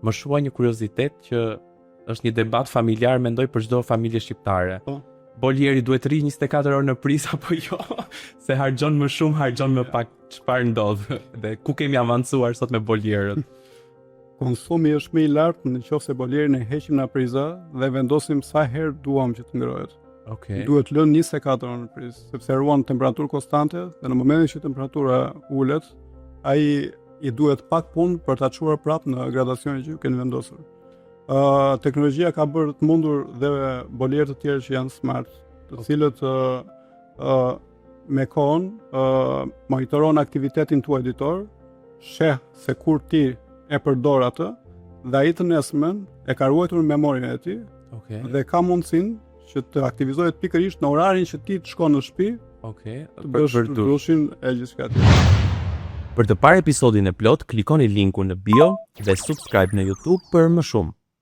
Më shuaj një kuriozitet që është një debat familjar mendoj për çdo familje shqiptare. Po. Bolieri duhet rri 24 orë në prizë apo jo? Se harxhon më shumë, harxhon më pak. Çfarë ndodh? Dhe ku kemi avancuar sot me bolierët? Konsumi është më i lartë nëse bolierin e heqim në prizë dhe vendosim sa herë duam që të ngrohet. Okej. Duhet lënë 24 orë në prizë, sepse ruan temperaturë konstante dhe në momentin që temperatura ulet, ai i duhet pak punë për ta çuar prapë në gradacionin që keni vendosur. Teknologjia ka bërë të mundur dhe bolierë të tjerë që janë smart, të cilët me kohën monitoron aktivitetin tuaj ditor, sheh se kur ti e përdor atë dhe ai të nesërmen e ka ruajtur në memorinë e tij. Okej. Dhe ka mundësinë që të aktivizohet pikërisht në orarin që ti të shkon në shtëpi, Okej. të bësh dushin e gjithçka tjetër. Për të parë episodin e plot, klikoni linkun në bio dhe subscribe në YouTube për më shumë.